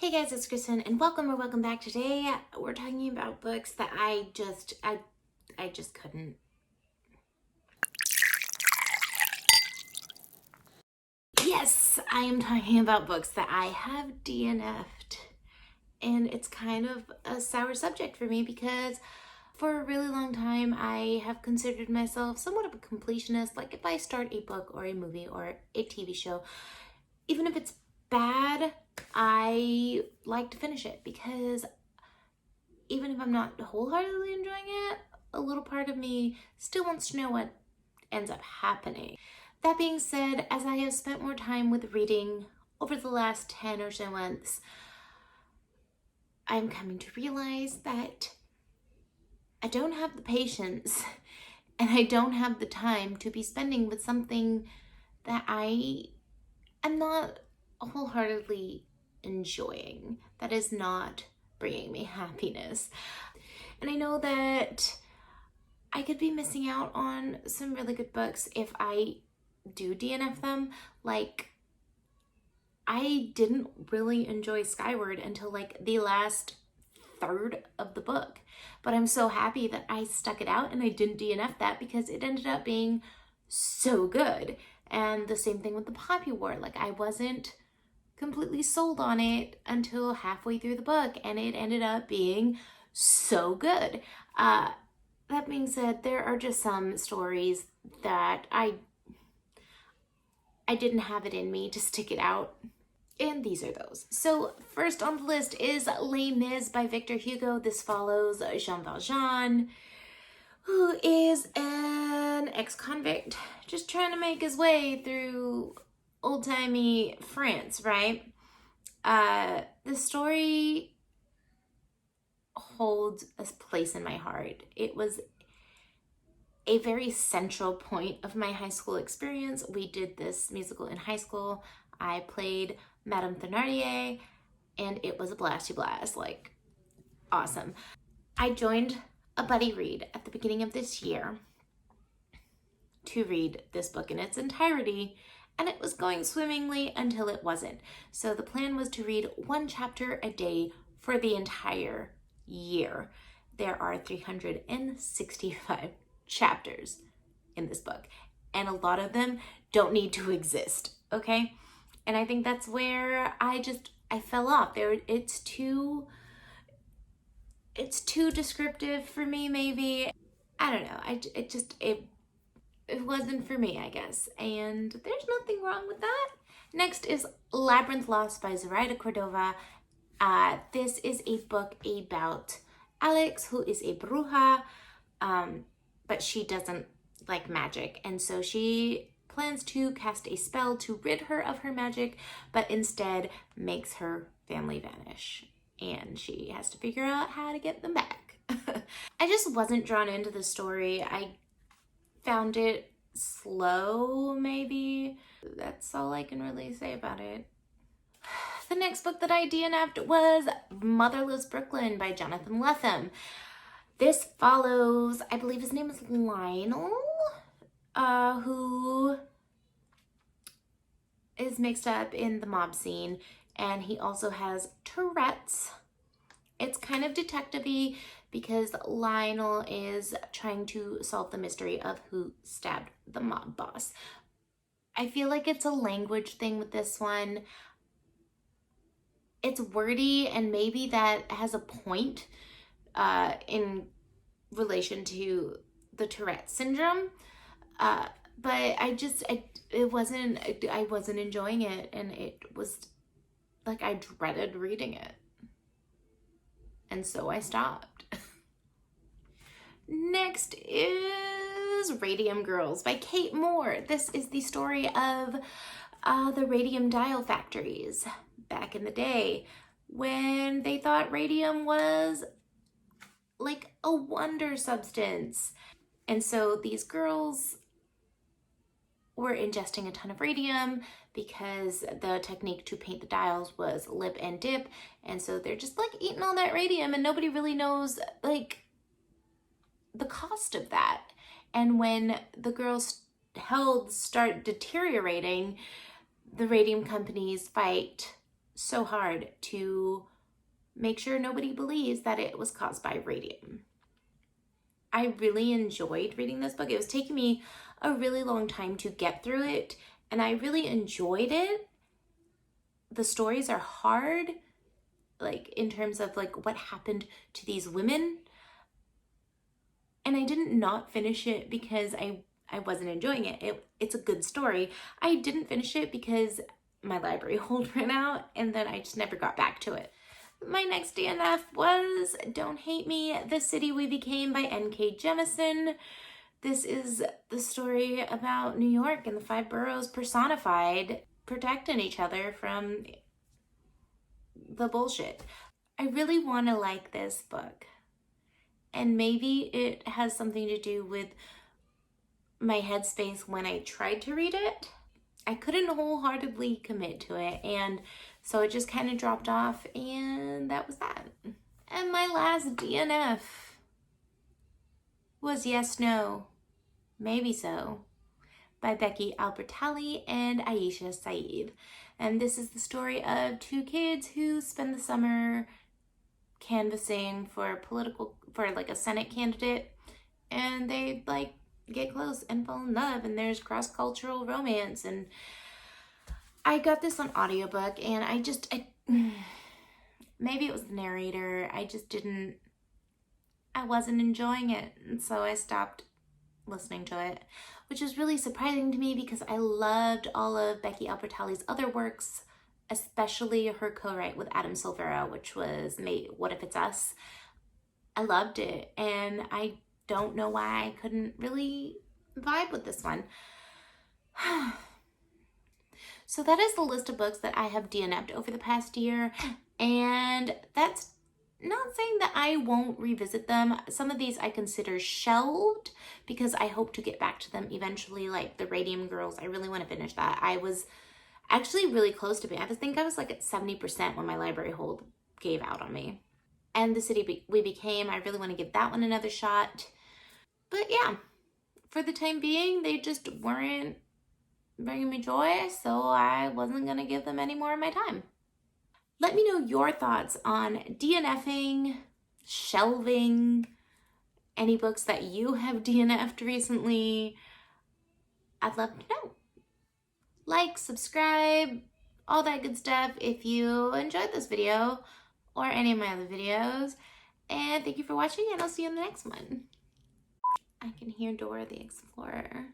Hey guys, it's Kristen and welcome back. Today we're talking about books that I just couldn't. Yes, I am talking about books that I have DNF'd. And it's kind of a sour subject for me because for a really long time I have considered myself somewhat of a completionist. Like if I start a book or a movie or a TV show, even if it's bad, I like to finish it because even if I'm not wholeheartedly enjoying it, a little part of me still wants to know what ends up happening. That being said, as I have spent more time with reading over the last 10 or so months, I'm coming to realize that I don't have the patience and I don't have the time to be spending with something that I am not wholeheartedly enjoying, that is not bringing me happiness. And I know that I could be missing out on some really good books if I do DNF them. Like, I didn't really enjoy Skyward until like the last third of the book, but I'm so happy that I stuck it out and I didn't DNF that because it ended up being so good. And the same thing with The Poppy War. Like, I wasn't completely sold on it until halfway through the book, and it ended up being so good. That being said, there are just some stories that I didn't have it in me to stick it out, and these are those. So first on the list is Les Mis by Victor Hugo. This follows Jean Valjean, who is an ex-convict just trying to make his way through old-timey France, right? The story holds a place in my heart. It was a very central point of my high school experience. We did this musical in high school. I played Madame Thénardier, and it was a blasty blast, like, awesome. I joined a buddy read at the beginning of this year to read this book in its entirety, and it was going swimmingly until it wasn't. So the plan was to read one chapter a day for the entire year. There are 365 chapters in this book, and a lot of them don't need to exist, okay? And I think that's where I fell off. It's too descriptive for me, maybe. I don't know. It wasn't for me, I guess. And there's nothing wrong with that. Next is Labyrinth Lost by Zoraida Cordova. This is a book about Alex, who is a bruja, but she doesn't like magic. And so she plans to cast a spell to rid her of her magic, but instead makes her family vanish. And she has to figure out how to get them back. I just wasn't drawn into the story. I found it slow, maybe. That's all I can really say about it. The next book that I DNF'd was Motherless Brooklyn by Jonathan Lethem. This follows, I believe his name is Lionel, who is mixed up in the mob scene, and he also has Tourette's. It's kind of detective-y because Lionel is trying to solve the mystery of who stabbed the mob boss. I feel like it's a language thing with this one. It's wordy, and maybe that has a point in relation to the Tourette syndrome. But I wasn't enjoying it, and it was like I dreaded reading it. And so I stopped. Next is Radium Girls by Kate Moore. This is the story of the radium dial factories back in the day when they thought radium was like a wonder substance. And so these girls were ingesting a ton of radium because the technique to paint the dials was lip and dip. And so they're just like eating all that radium, and nobody really knows like the cost of that. And when the girls' health start deteriorating, the radium companies fight so hard to make sure nobody believes that it was caused by radium. I really enjoyed reading this book. It was taking me a really long time to get through it, and I really enjoyed it. The stories are hard, like in terms of like what happened to these women. And I didn't not finish it because I wasn't enjoying it. It's a good story. I didn't finish it because my library hold ran out, and then I just never got back to it. My next DNF was Don't Hate Me, The City We Became by N.K. Jemisin. This is the story about New York and the 5 boroughs personified, protecting each other from the bullshit. I really want to like this book. And maybe it has something to do with my headspace when I tried to read it. I couldn't wholeheartedly commit to it, and so it just kind of dropped off, and that was that. And my last DNF was Yes, No, Maybe So by Becky Albertalli and Aisha Saeed. And this is the story of 2 kids who spend the summer canvassing for like a Senate candidate, and they like get close and fall in love, and there's cross-cultural romance. And I got this on audiobook, and I maybe it was the narrator, I wasn't enjoying it, and so I stopped listening to it, which is really surprising to me because I loved all of Becky Albertalli's other works, especially her co-write with Adam Silvera, which was What If It's Us. I loved it, and I don't know why I couldn't really vibe with this one. So that is the list of books that I have DNF'd over the past year, and that's not saying that I won't revisit them. Some of these I consider shelved because I hope to get back to them eventually, like the Radium Girls. I really want to finish that. I was actually really close to being, I think I was like at 70% when my library hold gave out on me. And The City We Became, I really want to give that one another shot. But yeah, for the time being, they just weren't bringing me joy, so I wasn't going to give them any more of my time. Let me know your thoughts on DNF'ing, shelving, any books that you have DNF'd recently. I'd love to know. Like, subscribe, all that good stuff if you enjoyed this video or any of my other videos. And thank you for watching, and I'll see you in the next one. I can hear Dora the Explorer.